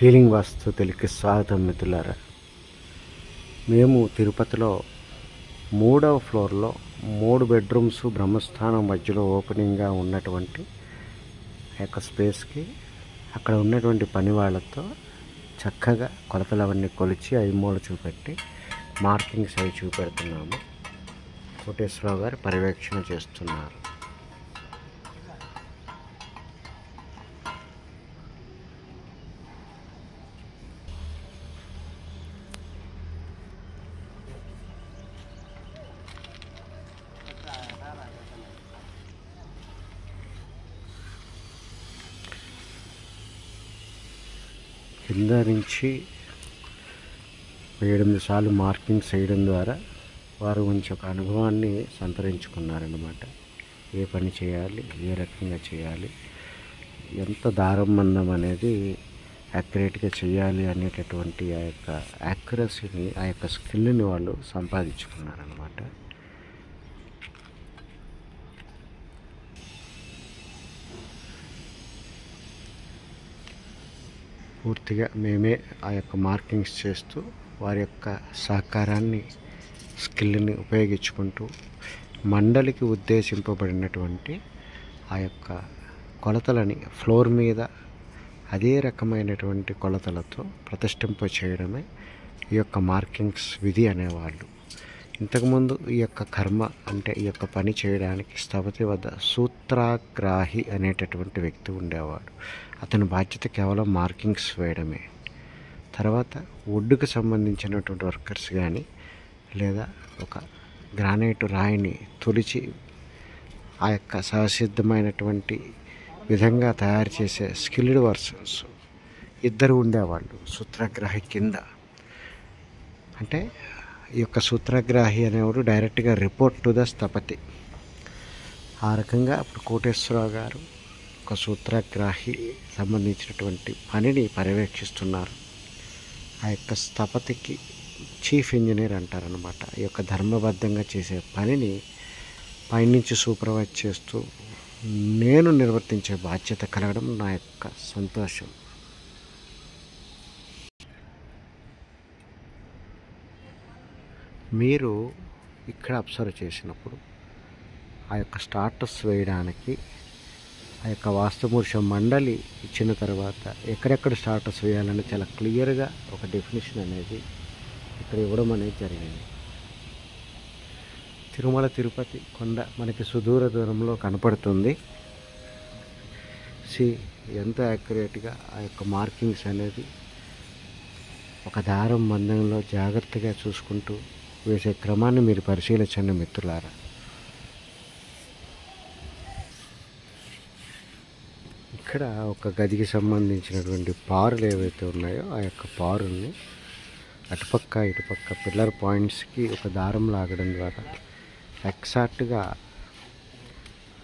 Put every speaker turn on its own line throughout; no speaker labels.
Healing వాస్తు తెలుగుకి స్వాగతం మిత్రులారా. మేము తిరుపతిలో 3వ ఫ్లోర్లో 3 బెడ్రూమ్స్ బ్రహ్మస్థానం మధ్యలో ఓపెనింగ్గా ఉన్నటువంటి స్పేస్కి అక్కడ ఉన్నటువంటి పని వాళ్ళతో చక్కగా కొలతలు అవన్నీ కొలిచి ఐమూల చూపెట్టి మార్కింగ్స్ అవి చూపెడుతున్నాము. కోటేశ్వరరావు గారు పర్యవేక్షణ చేస్తున్నారు. కింద నుంచి 7-8 సార్లు మార్కింగ్స్ వేయడం ద్వారా వారు మంచి ఒక అనుభవాన్ని సంతరించుకున్నారన్నమాట. ఏ పని చేయాలి, ఏ రకంగా చేయాలి, ఎంత దారం మందం అనేది యాక్యురేట్గా చేయాలి అనేటటువంటి ఆ యొక్క యాక్యురసీని, ఆ యొక్క స్కిల్ని వాళ్ళు సంపాదించుకున్నారన్నమాట. పూర్తిగా మేమే ఆ యొక్క మార్కింగ్స్ చేస్తూ వారి యొక్క సహకారాన్ని, స్కిల్ని ఉపయోగించుకుంటూ మండలికి ఉద్దేశింపబడినటువంటి ఆ యొక్క కొలతలని ఫ్లోర్ మీద అదే రకమైనటువంటి కొలతలతో ప్రతిష్ఠింప చేయడమే ఈ యొక్క మార్కింగ్స్ విధి అనేవాళ్ళు. ఇంతకుముందు ఈ యొక్క కర్మ అంటే ఈ యొక్క పని చేయడానికి స్థపతి వద్ద సూత్రగ్రాహి అనేటటువంటి వ్యక్తి ఉండేవాడు. అతని బాధ్యత కేవలం మార్కింగ్స్ వేయడమే. తర్వాత వుడ్కి సంబంధించినటువంటి వర్కర్స్ కానీ లేదా ఒక గ్రానైట్ రాయిని తొలిచి ఆ యొక్క సహసిద్ధమైనటువంటి విధంగా తయారు చేసే స్కిల్డ్ పర్సన్స్ 2 ఉండేవాళ్ళు సూత్రగ్రాహి కింద. అంటే ఈ యొక్క సూత్రగ్రాహి అనేవాడు డైరెక్ట్గా రిపోర్ట్ టు ద స్థపతి. ఆ రకంగా అప్పుడు కోటేశ్వరరావు గారు ఒక సూత్రగ్రాహి సంబంధించినటువంటి పనిని పర్యవేక్షిస్తున్నారు. ఆ యొక్క స్థపతికి చీఫ్ ఇంజనీర్ అంటారనమాట. ఈ యొక్క ధర్మబద్ధంగా చేసే పనిని పైనుంచి సూపర్వైజ్ చేస్తూ నేను నిర్వర్తించే బాధ్యత కలగడం నా యొక్క సంతోషం. మీరు ఇక్కడ అబ్జర్వ్ చేసినప్పుడు ఆ యొక్క స్టార్టర్స్ వేయడానికి ఆ యొక్క వాస్తుమూర్ష మండలి ఇచ్చిన తర్వాత ఎక్కడెక్కడ స్టార్టర్స్ వేయాలని చాలా క్లియర్గా ఒక డెఫినేషన్ అనేది ఇక్కడ ఇవ్వడం అనేది జరిగింది. తిరుమల తిరుపతి కొండ మనకి సుదూర దూరంలో కనపడుతుంది. ఎంత యాక్యురేట్గా ఆ యొక్క మార్కింగ్స్ అనేది ఒక దారం మందంలో జాగ్రత్తగా చూసుకుంటూ వేసే క్రమాన్ని మీరు పరిశీలించండి మిత్రులారా. ఇక్కడ ఒక గదికి సంబంధించినటువంటి పారులు ఏవైతే ఉన్నాయో ఆ యొక్క పారుల్ని అటుపక్క ఇటుపక్క పిల్లర్ పాయింట్స్కి ఒక దారం లాగడం ద్వారా ఎగ్జాక్ట్గా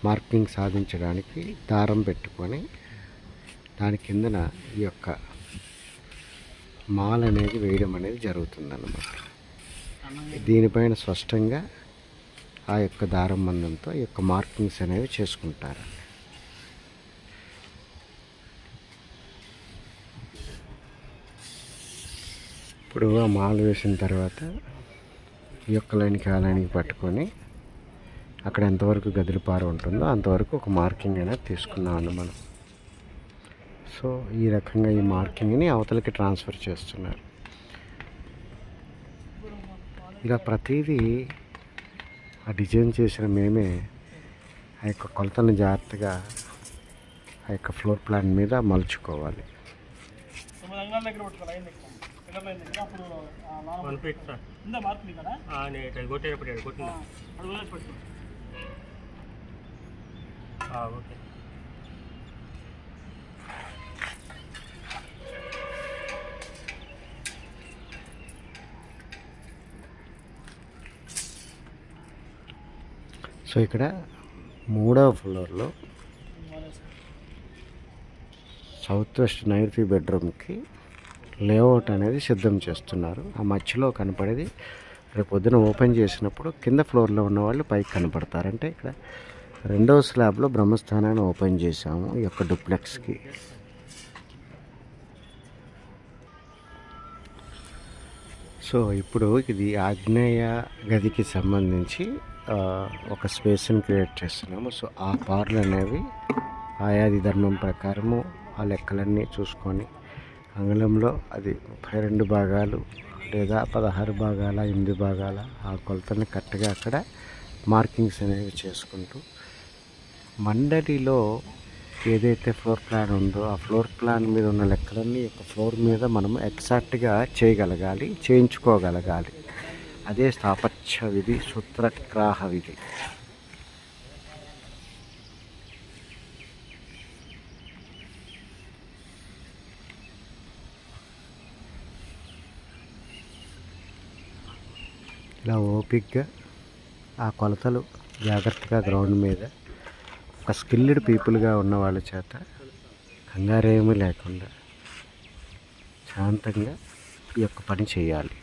మార్కింగ్ సాధించడానికి దారం పెట్టుకొని దాని కిందన ఈ యొక్క మాల్ అనేది వేయడం అనేది జరుగుతుందన్నమాట. దీనిపైన స్పష్టంగా ఆ యొక్క దారం మందంతో ఈ యొక్క మార్కింగ్స్ అనేవి చేసుకుంటారు. ఇప్పుడు ఆ మాల్ వేసిన తర్వాత ఈ యొక్క లైన్కి ఆ లైన్కి పట్టుకొని అక్కడ ఎంతవరకు గదిలిపారు ఉంటుందో అంతవరకు ఒక మార్కింగ్ అనేది తీసుకున్నామండి మనం. సో ఈ రకంగా ఈ మార్కింగ్ని అవతలకి ట్రాన్స్ఫర్ చేస్తున్నారు. ఇలా ప్రతిదీ ఆ డిజైన్ చేసిన మేమే ఆ యొక్క కొలతలను జాగ్రత్తగా ఆ యొక్క ఫ్లోర్ ప్లాన్ మీద మలుచుకోవాలి. సో ఇక్కడ 3వ ఫ్లోర్లో సౌత్ వెస్ట్ నైరుతి బెడ్రూమ్కి లేఅవుట్ అనేది సిద్ధం చేస్తున్నారు. ఆ మధ్యలో కనపడేది రేపు పొద్దున ఓపెన్ చేసినప్పుడు కింద ఫ్లోర్లో ఉన్న వాళ్ళు పైకి కనపడతారంటే ఇక్కడ 2వ స్లాబ్లో బ్రహ్మస్థానాన్ని ఓపెన్ చేశాము ఈ యొక్క డూప్లెక్స్కి. సో ఇప్పుడు ఇది ఆగ్నేయ గదికి సంబంధించి ఒక స్పేస్ని క్రియేట్ చేస్తున్నాము. సో ఆ బార్లు అనేవి ఆయాది ధర్మం ప్రకారము ఆ లెక్కలన్నీ చూసుకొని అంగుళంలో అది 32 భాగాలు లేదా 16 భాగాల 8 భాగాల ఆ కొలతని కరెక్ట్గా అక్కడ మార్కింగ్స్ అనేవి చేసుకుంటూ మండలిలో ఏదైతే ఫ్లోర్ ప్లాన్ ఉందో ఆ ఫ్లోర్ ప్లాన్ మీద ఉన్న లెక్కలన్నీ ఒక ఫ్లోర్ మీద మనం ఎగ్జాక్ట్గా చేయగలగాలి, చేయించుకోగలగాలి. అదే స్థాపత్య విధి, సూత్రగ్రాహ విధి. ఇలా ఓపిక్గా ఆ కొలతలు జాగ్రత్తగా గ్రౌండ్ మీద ఒక స్కిల్డ్ పీపుల్గా ఉన్న వాళ్ళ చేత కంగారేమీ లేకుండా శాంతంగా ఈ యొక్క పని చేయాలి.